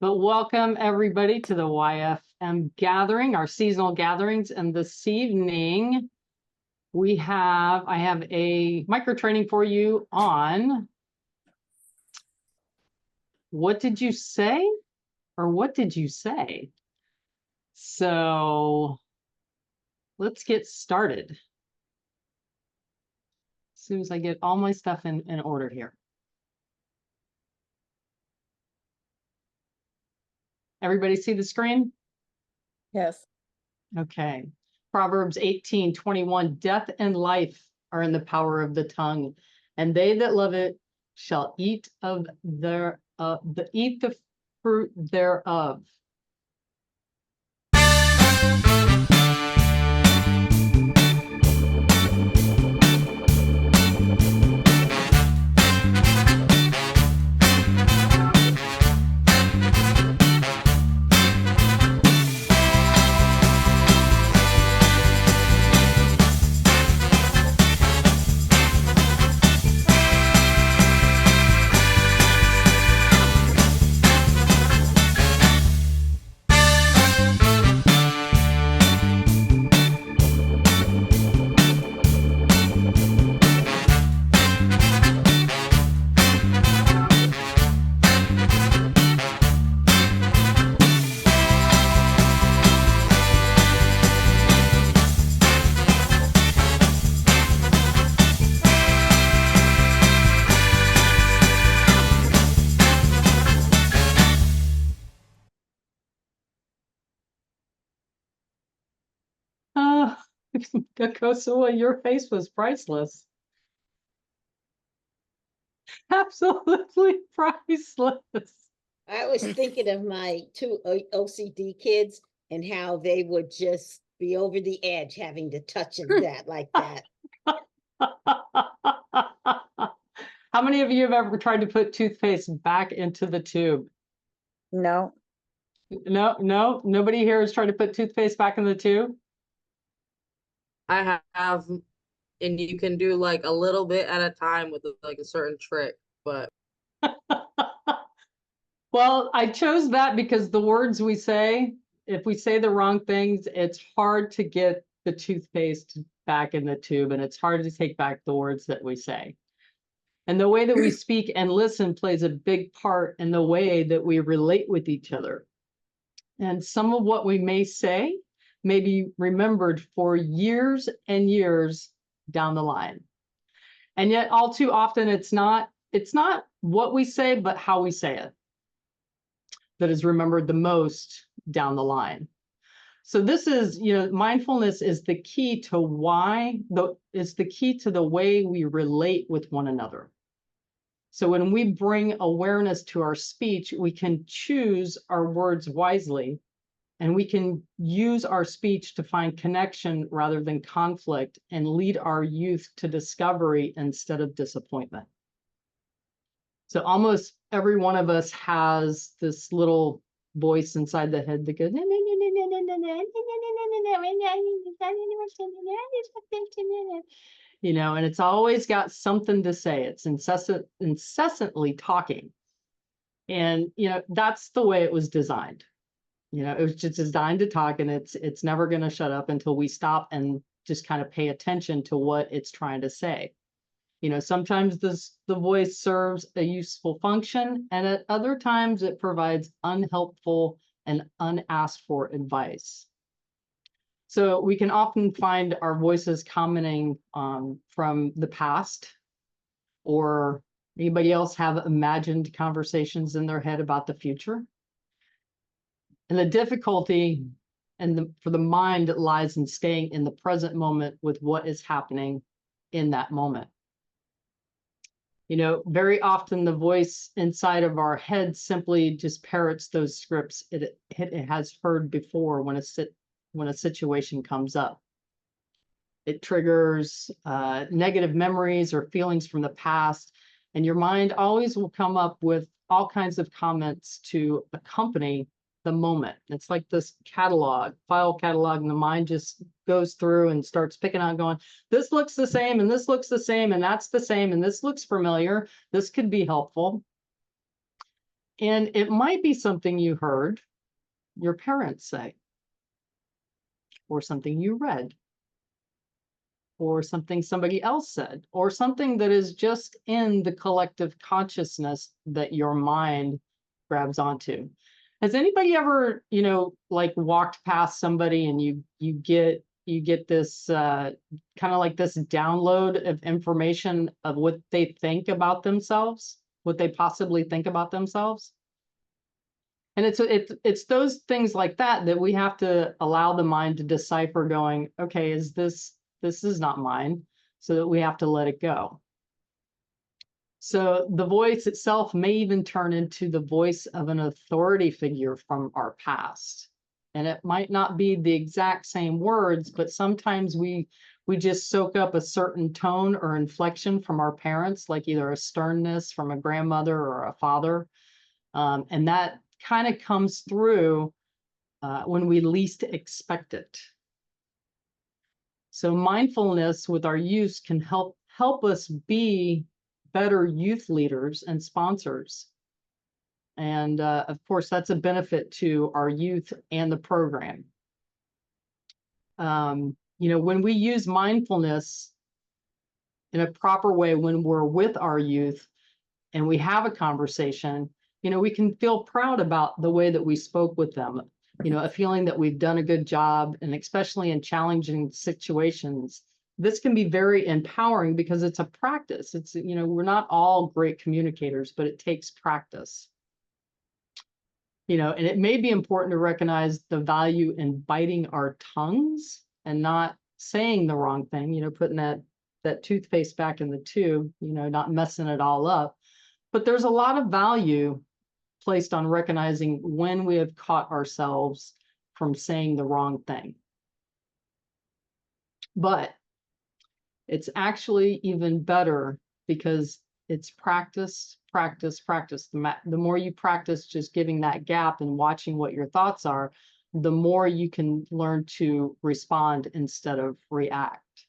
But welcome everybody to the YFM gathering, our seasonal gatherings. And this evening I have a micro training for you on what did you say or what did you say? So let's get started. As soon as I get all my stuff in order here. Everybody see the screen? Yes. Okay. Proverbs 18:21, death and life are in the power of the tongue, and they that love it shall eat of the fruit thereof. Kosoa, your face was priceless. Absolutely priceless. I was thinking of my two OCD kids and how they would just be over the edge having to touch that like that. How many of you have ever tried to put toothpaste back into the tube? No. No, nobody here has tried to put toothpaste back in the tube? I have, and you can do like a little bit at a time with like a certain trick, but well, I chose that because the words we say, if we say the wrong things, it's hard to get the toothpaste back in the tube, and it's hard to take back the words that we say. And the way that we speak and listen plays a big part in the way that we relate with each other. And some of what we may say may be remembered for years and years down the line. And yet all too often it's not what we say, but how we say it that is remembered the most down the line. So this is, mindfulness is the key to the way we relate with one another. So when we bring awareness to our speech, we can choose our words wisely, and we can use our speech to find connection rather than conflict and lead our youth to discovery instead of disappointment. So almost every one of us has this little voice inside the head that goes, and it's always got something to say. It's incessantly talking. And, that's the way it was designed. It was just designed to talk, and it's never going to shut up until we stop and just kind of pay attention to what it's trying to say. Sometimes the voice serves a useful function, and at other times it provides unhelpful and unasked for advice. So we can often find our voices commenting from the past, or anybody else have imagined conversations in their head about the future. And the difficulty for the mind lies in staying in the present moment with what is happening in that moment. Very often the voice inside of our head simply just parrots those scripts it has heard before when a situation comes up. It triggers negative memories or feelings from the past, and your mind always will come up with all kinds of comments to accompany the moment. It's like this file catalog, and the mind just goes through and starts picking out, going, this looks the same, and this looks the same, and that's the same, and this looks familiar. This could be helpful. And it might be something you heard your parents say, or something you read, or something somebody else said, or something that is just in the collective consciousness that your mind grabs onto. Has anybody ever, like walked past somebody and you get this kind of like this download of information of what they think about themselves, what they possibly think about themselves? And it's those things like that that we have to allow the mind to decipher, going, okay, this is not mine, so that we have to let it go. So the voice itself may even turn into the voice of an authority figure from our past. And it might not be the exact same words, but sometimes we just soak up a certain tone or inflection from our parents, like either a sternness from a grandmother or a father. And that kind of comes through when we least expect it. So mindfulness with our youth can help us be better youth leaders and sponsors. And of course, that's a benefit to our youth and the program. When we use mindfulness in a proper way, when we're with our youth and we have a conversation, we can feel proud about the way that we spoke with them, a feeling that we've done a good job, and especially in challenging situations. This can be very empowering because it's a practice. It's, we're not all great communicators, but it takes practice. And it may be important to recognize the value in biting our tongues and not saying the wrong thing, putting that toothpaste back in the tube, not messing it all up. But there's a lot of value placed on recognizing when we have caught ourselves from saying the wrong thing. But it's actually even better because it's practice, practice, practice. The more you practice just giving that gap and watching what your thoughts are, the more you can learn to respond instead of react.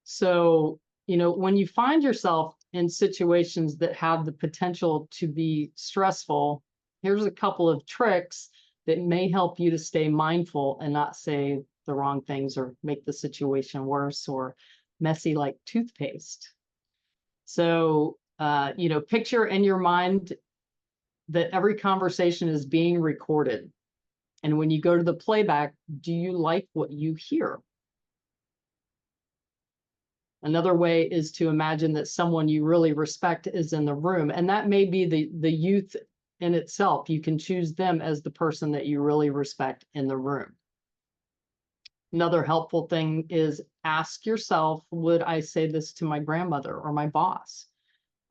So, when you find yourself in situations that have the potential to be stressful, here's a couple of tricks that may help you to stay mindful and not say the wrong things or make the situation worse or messy like toothpaste. So, picture in your mind that every conversation is being recorded. And when you go to the playback, do you like what you hear? Another way is to imagine that someone you really respect is in the room, and that may be the youth in itself. You can choose them as the person that you really respect in the room. Another helpful thing is ask yourself, would I say this to my grandmother or my boss?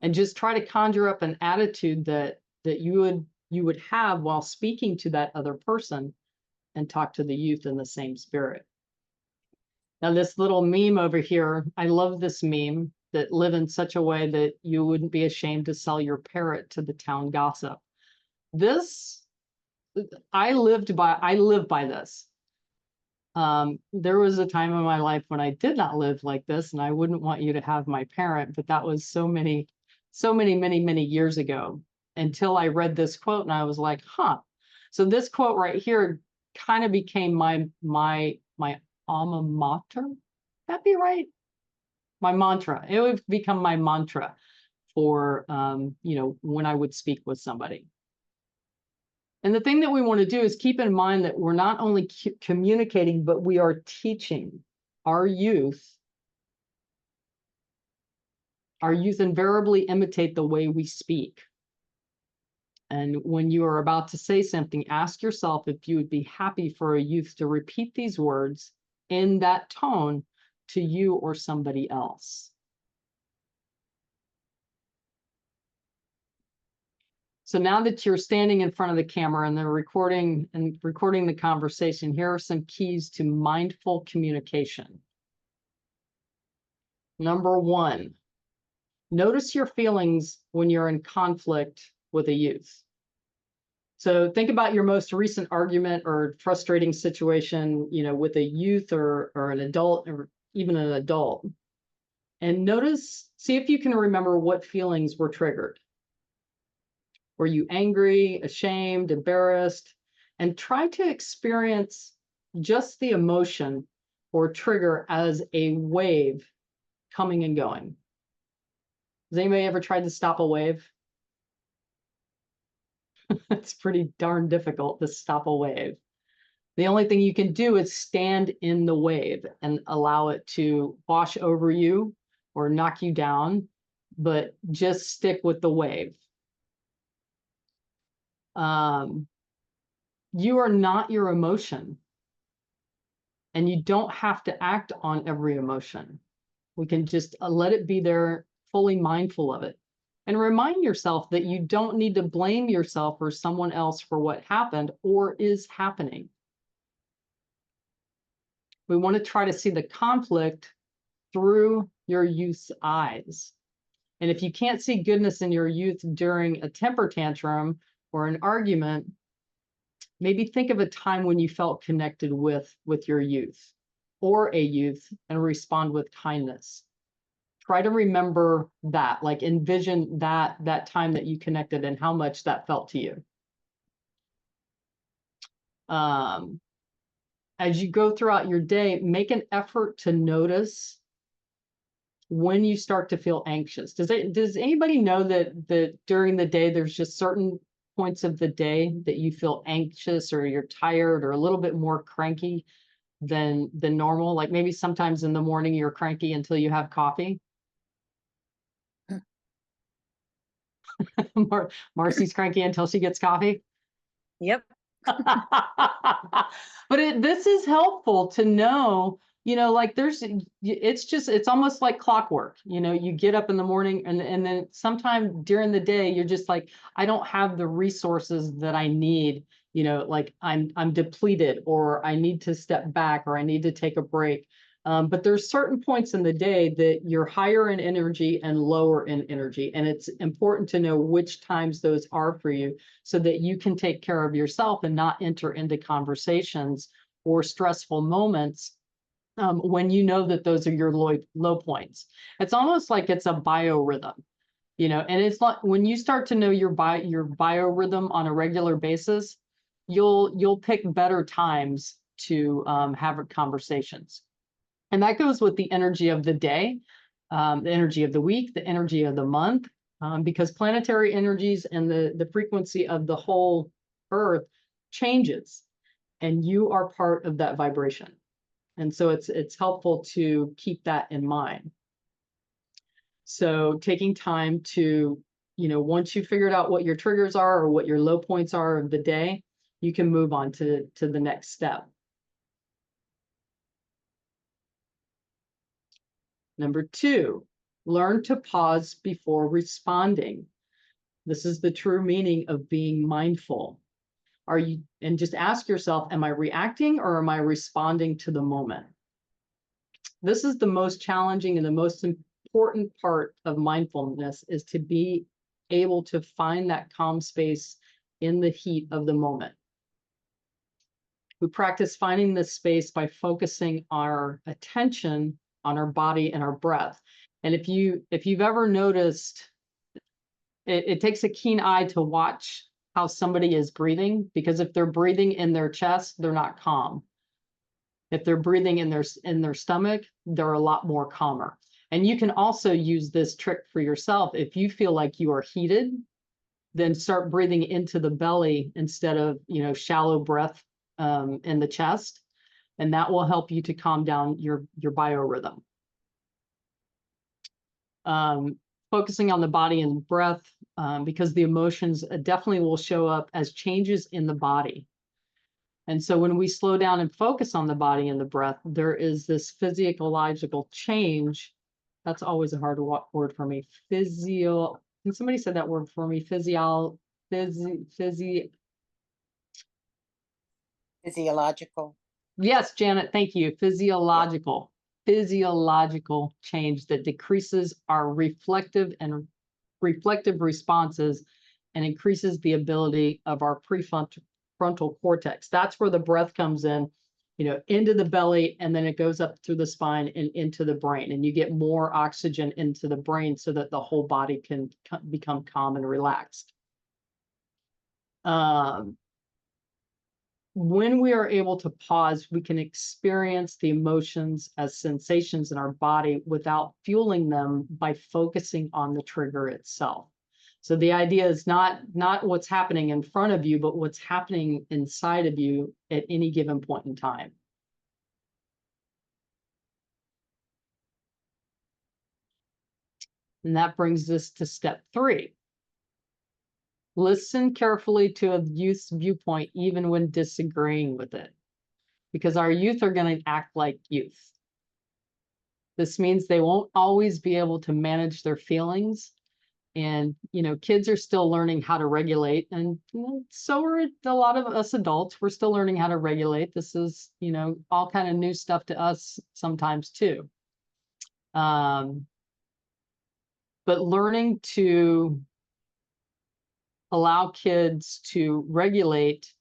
And just try to conjure up an attitude that you would have while speaking to that other person, and talk to the youth in the same spirit. Now, this little meme over here, I love this meme, that live in such a way that you wouldn't be ashamed to sell your parrot to the town gossip. This, I live by this. There was a time in my life when I did not live like this, and I wouldn't want you to have my parrot, but that was many, many years ago, until I read this quote and I was like, huh. So this quote right here kind of became my alma mater. That'd be right. My mantra. It would become my mantra for, when I would speak with somebody. And the thing that we want to do is keep in mind that we're not only communicating, but we are teaching our youth. Our youth invariably imitate the way we speak. And when you are about to say something, ask yourself if you would be happy for a youth to repeat these words in that tone to you or somebody else. So now that you're standing in front of the camera and they're recording the conversation, here are some keys to mindful communication. Number one, notice your feelings when you're in conflict with a youth. So think about your most recent argument or frustrating situation, with a youth or an adult, or even an adult. And see if you can remember what feelings were triggered. Were you angry, ashamed, embarrassed? And try to experience just the emotion or trigger as a wave coming and going. Has anybody ever tried to stop a wave? It's pretty darn difficult to stop a wave. The only thing you can do is stand in the wave and allow it to wash over you or knock you down, but just stick with the wave. You are not your emotion, and you don't have to act on every emotion. We can just let it be there, fully mindful of it. And remind yourself that you don't need to blame yourself or someone else for what happened or is happening. We want to try to see the conflict through your youth's eyes. And if you can't see goodness in your youth during a temper tantrum or an argument, maybe think of a time when you felt connected with your youth or a youth and respond with kindness. Try to remember that, like envision that time that you connected and how much that felt to you. As you go throughout your day, make an effort to notice when you start to feel anxious. Does anybody know that during the day, there's just certain points of the day that you feel anxious or you're tired or a little bit more cranky than normal? Like maybe sometimes in the morning you're cranky until you have coffee. Marcy's cranky until she gets coffee. Yep. But this is helpful to know, like it's almost like clockwork. You get up in the morning and then sometime during the day, you're just like, I don't have the resources that I need, like I'm depleted, or I need to step back, or I need to take a break. But there's certain points in the day that you're higher in energy and lower in energy. And it's important to know which times those are for you so that you can take care of yourself and not enter into conversations or stressful moments when you know that those are your low points. It's almost like it's a biorhythm, and it's like when you start to know your biorhythm on a regular basis, you'll pick better times to have conversations. And that goes with the energy of the day, the energy of the week, the energy of the month, because planetary energies and the frequency of the whole Earth changes, and you are part of that vibration. And so it's helpful to keep that in mind. So taking time to, once you figured out what your triggers are or what your low points are of the day, you can move on to the next step. Number 2, learn to pause before responding. This is the true meaning of being mindful. And just ask yourself, am I reacting or am I responding to the moment? This is the most challenging and the most important part of mindfulness, is to be able to find that calm space in the heat of the moment. We practice finding this space by focusing our attention on our body and our breath. And if you've ever noticed, it takes a keen eye to watch how somebody is breathing, because if they're breathing in their chest, they're not calm. If they're breathing in their stomach, they're a lot more calmer. And you can also use this trick for yourself. If you feel like you are heated, then start breathing into the belly instead of, shallow breath in the chest. And that will help you to calm down your biorhythm. Focusing on the body and breath, because the emotions definitely will show up as changes in the body. And so when we slow down and focus on the body and the breath, there is this physiological change. That's always a hard word for me. Can somebody say that word for me? Physiological. Yes, Janet, thank you. Physiological change that decreases our reflective responses and increases the ability of our prefrontal cortex. That's where the breath comes in, into the belly, and then it goes up through the spine and into the brain, and you get more oxygen into the brain so that the whole body can become calm and relaxed. When we are able to pause, we can experience the emotions as sensations in our body without fueling them by focusing on the trigger itself. So the idea is not what's happening in front of you, but what's happening inside of you at any given point in time. And that brings us to step 3. Listen carefully to a youth's viewpoint, even when disagreeing with it, because our youth are going to act like youth. This means they won't always be able to manage their feelings. And, kids are still learning how to regulate. And so are a lot of us adults. We're still learning how to regulate. This is, all kind of new stuff to us sometimes too. But learning to allow kids to regulate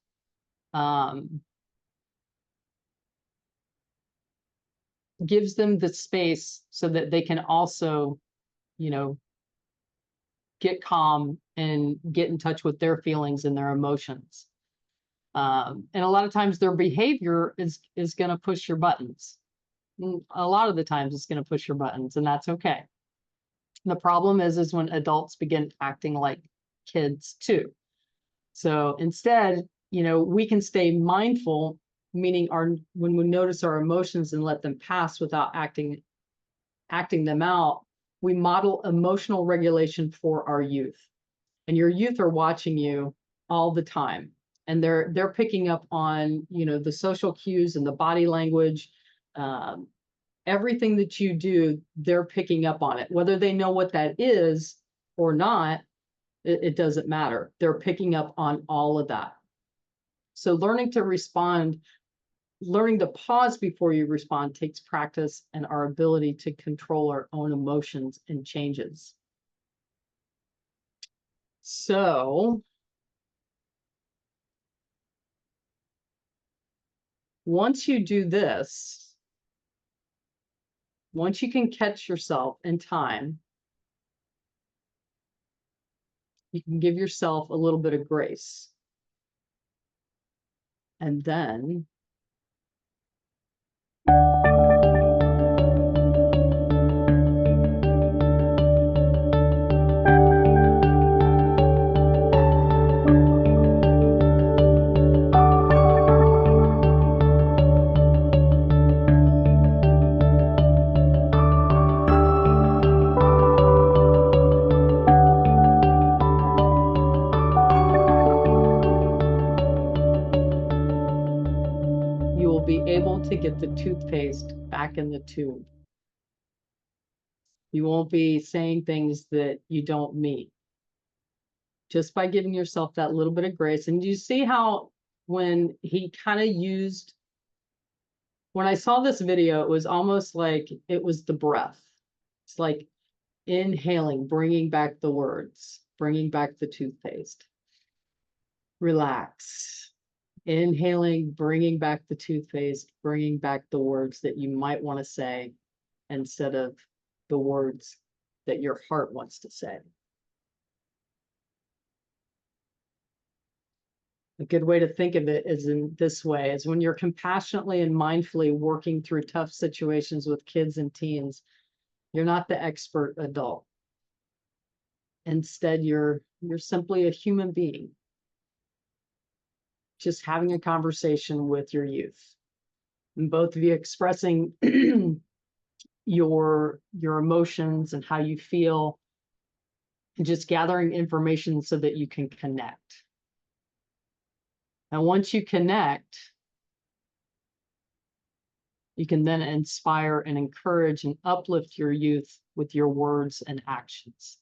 gives them the space so that they can also, get calm and get in touch with their feelings and their emotions. And a lot of times their behavior is going to push your buttons. A lot of the times it's going to push your buttons, and that's okay. The problem is when adults begin acting like kids too. So instead, we can stay mindful, meaning when we notice our emotions and let them pass without acting them out, we model emotional regulation for our youth. And your youth are watching you all the time. And they're picking up on, the social cues and the body language. Everything that you do, they're picking up on it. Whether they know what that is or not, it doesn't matter. They're picking up on all of that. So learning to pause before you respond takes practice and our ability to control our own emotions and changes. So once you do this, once you can catch yourself in time, you can give yourself a little bit of grace. And then you will be able to get the toothpaste back in the tube. You won't be saying things that you don't mean. Just by giving yourself that little bit of grace. And you see how when he kind of used, when I saw this video, it was almost like it was the breath. It's like inhaling, bringing back the words, bringing back the toothpaste. Relax. Inhaling, bringing back the toothpaste, bringing back the words that you might want to say instead of the words that your heart wants to say. A good way to think of it is in this way, is when you're compassionately and mindfully working through tough situations with kids and teens, you're not the expert adult. Instead, you're simply a human being, just having a conversation with your youth. And both of you expressing your emotions and how you feel, and just gathering information so that you can connect. And once you connect, you can then inspire and encourage and uplift your youth with your words and actions.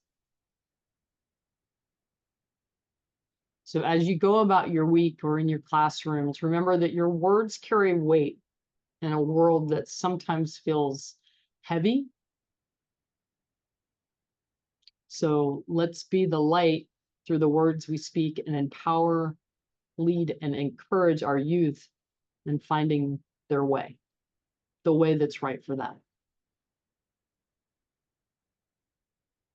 So as you go about your week or in your classrooms, remember that your words carry weight in a world that sometimes feels heavy. So let's be the light through the words we speak and empower, lead, and encourage our youth in finding their way, the way that's right for them.